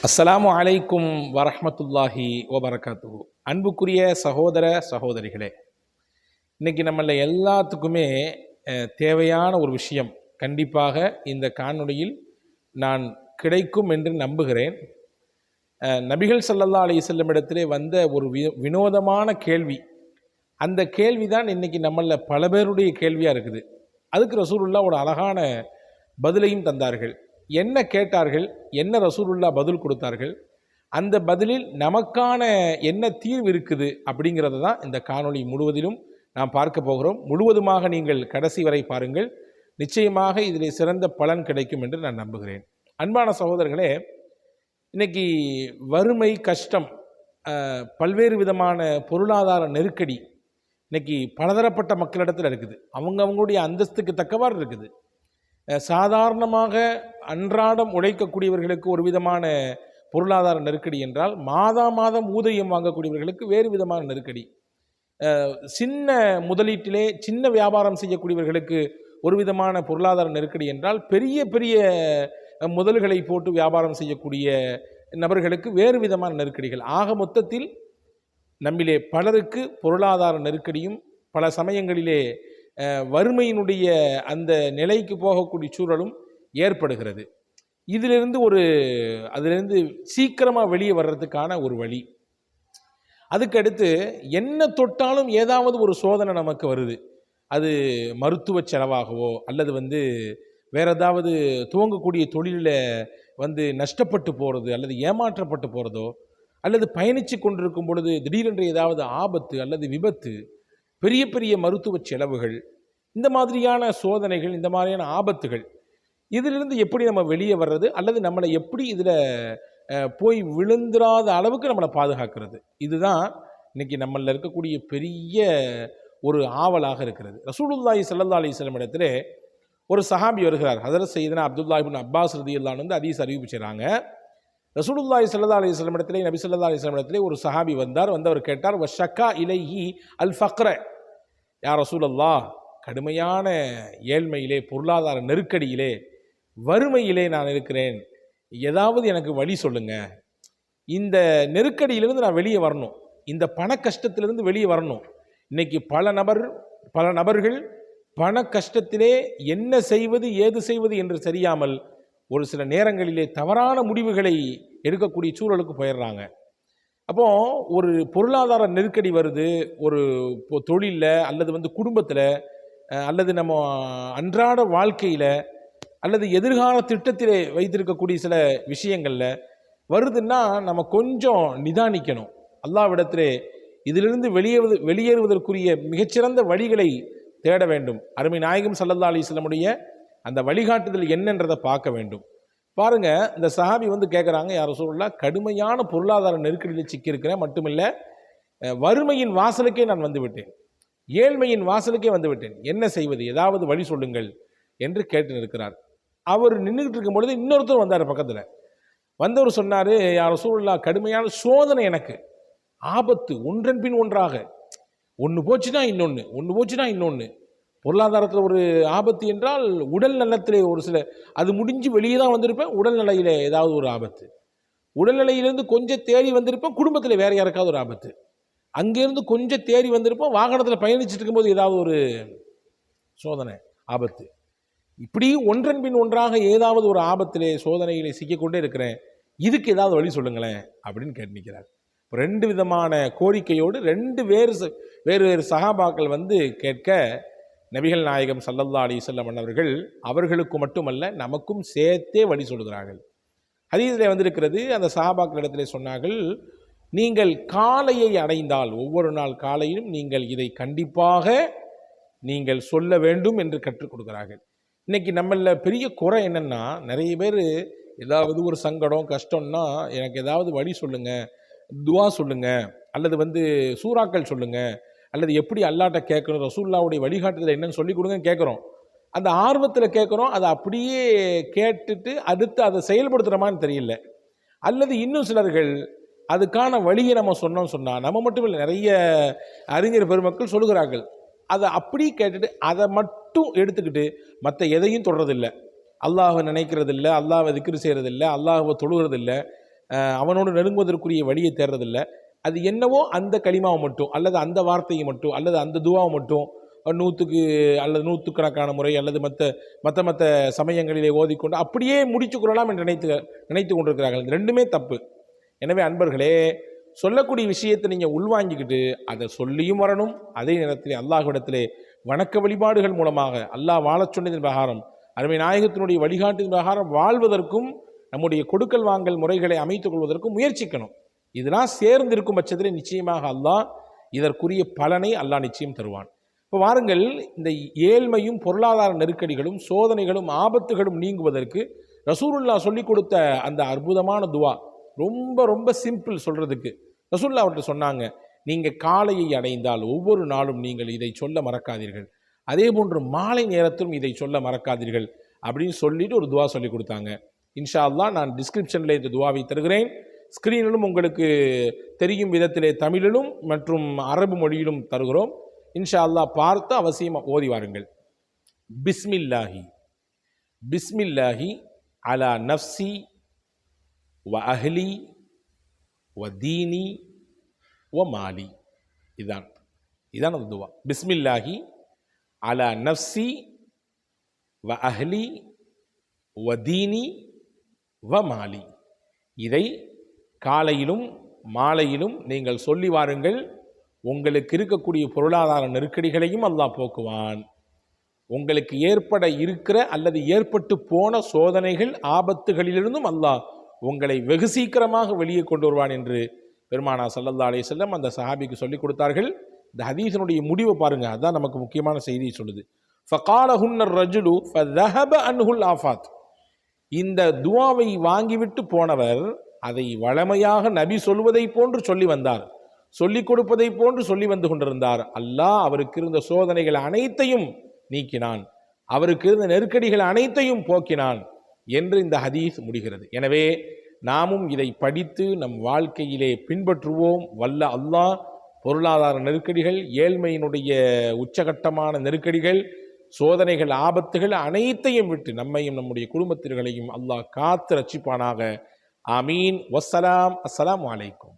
அஸ்ஸலாமு அலைக்கும் வரஹ்மத்துல்லாஹி வபரகாத்துஹு. அன்புக்குரிய சகோதர சகோதரிகளே, இன்னைக்கு நம்மள எல்லாத்துக்குமே தேவையான ஒரு விஷயம் கண்டிப்பாக இந்த காணொளியில் நான் கிடைக்கும் என்று நம்புகிறேன். நபிகள் ஸல்லல்லாஹு அலைஹி வஸல்லம் இடத்திலே வந்த ஒரு வினோதமான கேள்வி. அந்த கேள்வி தான் இன்னைக்கு நம்மள பல பேருடைய கேள்வியாக இருக்குது. அதுக்கு ரசூலுல்லாஹ் ஒரு அழகான பதிலையும் தந்தார்கள். என்ன கேட்டார்கள், என்ன ரசூலுல்லாஹ் பதில் கொடுத்தார்கள், அந்த பதிலில் நமக்கான என்ன தீர்வு இருக்குது அப்படிங்கிறத தான் இந்த காணொளி முழுவதிலும் நாம் பார்க்க போகிறோம். முழுவதுமாக நீங்கள் கடைசி வரை பாருங்கள். நிச்சயமாக இதில் சிறந்த பலன் கிடைக்கும் என்று நான் நம்புகிறேன். அன்பான சகோதரர்களே, இன்னைக்கு வறுமை, கஷ்டம், பல்வேறு விதமான பொருளாதார நெருக்கடி இன்னைக்கு பலதரப்பட்ட மக்களிடத்தில் இருக்குது. அவங்களுடைய அந்தஸ்துக்கு தக்கவாறு இருக்குது. சாதாரணமாக அன்றாடம் உழைக்கக்கூடியவர்களுக்கு ஒரு விதமான பொருளாதார நெருக்கடி என்றால், மாதம் ஊதியம் வாங்கக்கூடியவர்களுக்கு வேறு விதமான நெருக்கடி. சின்ன முதலீட்டிலே சின்ன வியாபாரம் செய்யக்கூடியவர்களுக்கு ஒரு விதமான பொருளாதார நெருக்கடி என்றால், பெரிய பெரிய முதல்களை போட்டு வியாபாரம் செய்யக்கூடிய நபர்களுக்கு வேறு விதமான நெருக்கடிகள். ஆக மொத்தத்தில் நம்மிலே பலருக்கு பொருளாதார நெருக்கடியும் பல சமயங்களிலே வறுமையினுடைய அந்த நிலைக்கு போகக்கூடிய சூழலும் ஏற்படுகிறது. அதிலிருந்து சீக்கிரமாக வெளியே வர்றதுக்கான ஒரு வழி. அதுக்கடுத்து என்ன தொட்டாலும் ஏதாவது ஒரு சோதனை நமக்கு வருது. அது மருத்துவ செலவாகவோ அல்லது வேற ஏதாவது துவங்கக்கூடிய தொழிலில் நஷ்டப்பட்டு போகிறது அல்லது ஏமாற்றப்பட்டு போகிறதோ, அல்லது பயணித்து கொண்டிருக்கும் பொழுது திடீரென்று ஏதாவது ஆபத்து அல்லது விபத்து, பெரிய பெரிய மருத்துவ செலவுகள், இந்த மாதிரியான சோதனைகள், இந்த மாதிரியான ஆபத்துகள், இதிலிருந்து எப்படி நம்ம வெளியே வர்றது, அல்லது நம்மளை எப்படி இதில் போய் விழுந்துராத அளவுக்கு நம்மளை பாதுகாக்கிறது, இதுதான் இன்னைக்கு நம்மளில் இருக்கக்கூடிய பெரிய ஒரு ஆவலாக இருக்கிறது. ரசூலுல்லாஹி ஸல்லல்லாஹு அலைஹி வஸல்லம் இடத்திலே ஒரு சஹாபி வருகிறார். ஹஜ்ரத் சையதுனா அப்துல்லாஹ் இப்னு அப்பாஸ் ரலியல்லாஹு அன்ஹு ஹதீஸ் அறிவிப்பு செய்கிறாங்க. ரசூலுல்லாஹி ஸல்லல்லாஹு அலைஹி வஸல்லம் இடத்திலே, நபி ஸல்லல்லாஹு அலைஹி வஸல்லம் இடத்திலே ஒரு சஹாபி வந்தவர் கேட்டார், வஷக்கா இலைஹி அல் ஃபக்ர, யா ரசூலல்லாஹ், கடுமையான ஏழ்மையிலே, பொருளாதார நெருக்கடியிலே, வறுமையிலே நான் இருக்கிறேன், ஏதாவது எனக்கு வழி சொல்லுங்க, இந்த நெருக்கடியிலிருந்து நான் வெளியே வரணும், இந்த பண கஷ்டத்திலிருந்து வெளியே வரணும். இன்னைக்கு பல நபர்கள் பண கஷ்டத்திலே என்ன செய்வது ஏது செய்வது என்று தெரியாமல் ஒரு சில நேரங்களிலே தவறான முடிவுகளை எடுக்கக்கூடிய சூழலுக்கு போயிடுறாங்க. அப்போ ஒரு பொருளாதார நெருக்கடி வருது, ஒரு தொழிலில் அல்லது குடும்பத்தில் அல்லது நம்ம அன்றாட வாழ்க்கையில் அல்லது எதிர்கால திட்டத்திலே வைத்திருக்கக்கூடிய சில விஷயங்களில் வருதுன்னா நம்ம கொஞ்சம் நிதானிக்கணும். அல்லாஹ்விடத்திலே இதிலிருந்து வெளியேறுவதற்குரிய மிகச்சிறந்த வழிகளை தேட வேண்டும். அருமை நாயகம் ஸல்லல்லாஹு அலைஹி வஸல்லமுடைய அந்த வழிகாட்டுதல் என்னன்றதை பார்க்க வேண்டும். பாருங்க, இந்த சஹாபி கேட்குறாங்க, யா ரசூலுல்லாஹ், கடுமையான பொருளாதார நெருக்கடியில் சிக்கியிருக்கிறேன், மட்டுமில்லை வறுமையின் வாசலுக்கே நான் வந்துவிட்டேன், ஏழ்மையின் வாசலுக்கே வந்துவிட்டேன், என்ன செய்வது, ஏதாவது வழி சொல்லுங்கள் என்று கேட்டு நிற்கிறார். அவர் நின்றுக்கிட்டு இருக்கும் பொழுது இன்னொருத்தர் வந்தார். பக்கத்தில் வந்தவர் சொன்னார், யா ரசூலுல்லாஹ், கடுமையான சோதனை, எனக்கு ஆபத்து ஒன்றன் பின் ஒன்றாக, ஒன்று போச்சுன்னா இன்னொன்று. பொருளாதாரத்தில் ஒரு ஆபத்து என்றால் உடல் நலத்திலே ஒரு சில, அது முடிஞ்சு வெளியே தான் வந்திருப்பேன், உடல்நிலையில் ஏதாவது ஒரு ஆபத்து, உடல்நிலையிலேருந்து கொஞ்சம் தேறி வந்திருப்பேன், குடும்பத்தில் வேற யாருக்காவது ஒரு ஆபத்து, அங்கேருந்து கொஞ்சம் தேறி வந்திருப்போம், வாகனத்தில் பயணிச்சுட்டு இருக்கும்போது ஏதாவது ஒரு சோதனை, ஆபத்து, இப்படி ஒன்றன் பின் ஒன்றாக ஏதாவது ஒரு ஆபத்திலே சோதனைகளை சிக்கிக்கொண்டே இருக்கிறேன், இதுக்கு ஏதாவது வழி சொல்லுங்களேன் அப்படின்னு கேட்டு நிற்கிறார். ரெண்டு விதமான கோரிக்கையோடு வேறு சஹாபாக்கள் கேட்க, நபிகள் நாயகம் ஸல்லல்லாஹு அலைஹி வஸல்லம் அவர்களுக்கு மட்டுமல்ல நமக்கும் சேர்த்தே வழி சொல்கிறார்கள். ஹதீஸிலே வந்திருக்கிறது, அந்த சஹாபாக்கள் இடத்திலே சொன்னார்கள், நீங்கள் காலையை அடைந்தால், ஒவ்வொரு நாள் காலையிலும் நீங்கள் இதை கண்டிப்பாக நீங்கள் சொல்ல வேண்டும் என்று கற்றுக் கொடுக்கிறார்கள். இன்னைக்கு நம்மள பெரிய குறை என்னன்னா, நிறைய பேர் ஏதாவது ஒரு சங்கடம் கஷ்டம்னா எனக்கு ஏதாவது வழி சொல்லுங்க, துவா சொல்லுங்க, அல்லது சூறாக்கள் சொல்லுங்க, அல்லது எப்படி அல்லாஹ்ட்ட கேட்கணும், ரசூலுல்லாஹ்வுடைய வழிகாட்டுதல் என்னன்னு சொல்லி கொடுங்கன்னு கேட்குறோம். அந்த ஆர்வத்தில் கேட்குறோம், அதை அப்படியே கேட்டுட்டு அடுத்து அதை செயல்படுத்துகிறோமான்னு தெரியல. அல்லது இன்னும் சிலர்கள் அதுக்கான வழியை நம்ம சொன்னால், நம்ம மட்டும் இல்லை, நிறைய அறிஞர் பெருமக்கள் சொல்லுகிறார்கள், அதை அப்படியே கேட்டுட்டு அதை மட்டும் எடுத்துக்கிட்டு மற்ற எதையும் தொடர்றதில்லை. அல்லாஹை நினைக்கிறதில்லை, அல்லாஹை திக்ர் செய்கிறதில்லை, அல்லாஹை தொழுகிறதில்லை, அவனோடு நெருங்குவதற்குரிய வழியை தேர்றதில்லை. அது என்னவோ அந்த களிமாவை மட்டும் அல்லது அந்த வார்த்தையை மட்டும் அல்லது அந்த துவாவை மட்டும் 100க்கு அல்லது 100கணக்கான முறை அல்லது மற்ற சமயங்களிலே ஓதிக்கொண்டு அப்படியே முடிச்சு கொள்ளலாம் என்று நினைத்து கொண்டிருக்கிறார்கள். ரெண்டுமே தப்பு. எனவே அன்பர்களே, சொல்லக்கூடிய விஷயத்தை நீங்கள் உள்வாங்கிக்கிட்டு அதை சொல்லியும் வரணும். அதே நேரத்தில் அல்லாஹ்விடத்திலே வணக்க வழிபாடுகள் மூலமாக அல்லாஹ் வாழச் சொன்னதின் பிரகாரம், அருமை நாயகத்தினுடைய வழிகாட்டின் பிரகாரம் வாழ்வதற்கும் நம்முடைய கொடுக்கல் வாங்கல் முறைகளை அமைத்துக் கொள்வதற்கும் முயற்சிக்கணும். இதெல்லாம் சேர்ந்து இருக்கும் பட்சத்தில் நிச்சயமாக அல்லாஹ் இதற்குரிய பலனை அல்லாஹ் நிச்சயம் தருவான். இப்போ வாருங்கள், இந்த ஏழ்மையும் பொருளாதார நெருக்கடிகளும் சோதனைகளும் ஆபத்துகளும் நீங்குவதற்கு ரசூலுல்லாஹ் சொல்லிக் கொடுத்த அந்த அற்புதமான துவா ரொம்ப ரொம்ப சிம்பிள். சொல்றதுக்கு ரசூலுல்லாஹ் அவர்கிட்ட சொன்னாங்க, நீங்கள் காலையை அடைந்தால் ஒவ்வொரு நாளும் நீங்கள் இதை சொல்ல மறக்காதீர்கள், அதே போன்று மாலை நேரத்திலும் இதை சொல்ல மறக்காதீர்கள் அப்படின்னு சொல்லிட்டு ஒரு துவா சொல்லி கொடுத்தாங்க. இன்ஷா அல்லாஹ் நான் டிஸ்கிரிப்ஷனில் இந்த துவாவை தருகிறேன். ஸ்க்ரீனிலும் உங்களுக்கு தெரியும் விதத்திலே தமிழிலும் மற்றும் அரபு மொழியிலும் தருகிறோம். இன்ஷா அல்லாஹ் பார்த்து அவசியமாக ஓதி வாருங்கள். பிஸ்மில்லாஹி பிஸ்மில்லாஹி அலா நஃப்சி வ அஹ்லி வ தீனி வ மாலி. இதான் அந்த துவா. பிஸ்மில்லாஹி அலா நஃப்சி வ அஹ்லி வ தீனி வ மாலி. இதை காலையிலும் மாலையிலும் நீங்கள் சொல்லி வாருங்கள். உங்களுக்கு இருக்கக்கூடிய பொருளாதார நெருக்கடிகளையும் அல்லாஹ் போக்குவான். உங்களுக்கு ஏற்பட இருக்கிற அல்லது ஏற்பட்டு போன சோதனைகள் ஆபத்துகளிலிருந்தும் அல்லாஹ் உங்களை வெகு சீக்கிரமாக வெளியே கொண்டு வருவான் என்று பெருமானா ஸல்லல்லாஹு அலைஹி வஸல்லம் அந்த சஹாபிக்கு சொல்லிக் கொடுத்தார்கள். இந்த ஹதீஸினுடைய முடிவை பாருங்க, அதுதான் நமக்கு முக்கியமான செய்தியை சொல்லுது. ஃபகாலஹுன்னர் ரஜுலு ஃபதஹப அன்ஹுல் ஆஃபாத். இந்த துவாவை வாங்கிவிட்டு போனவர் அதை வழமையாக நபி சொல்வதை போன்று சொல்லி வந்தார், சொல்லிக் கொடுப்பதை போன்று சொல்லி வந்து கொண்டிருந்தார். அல்லாஹ் அவருக்கு இருந்த சோதனைகள் அனைத்தையும் நீக்கினான், அவருக்கு இருந்த நெருக்கடிகள் அனைத்தையும் போக்கினான் என்று இந்த ஹதீஸ் முடிகிறது. எனவே நாமும் இதை படித்து நம் வாழ்க்கையிலே பின்பற்றுவோம். வல்ல அல்லாஹ் பொருளாதார நெருக்கடிகள், ஏழ்மையினுடைய உச்சகட்டமான நெருக்கடிகள், சோதனைகள், ஆபத்துகள் அனைத்தையும் விட்டு நம்மையும் நம்முடைய குடும்பத்தினர்களையும் அல்லாஹ் காத்து ரட்சிப்பானாக. ஆமீன். வஸ்ஸலாம். அஸ்ஸலாமு அலைக்கும்.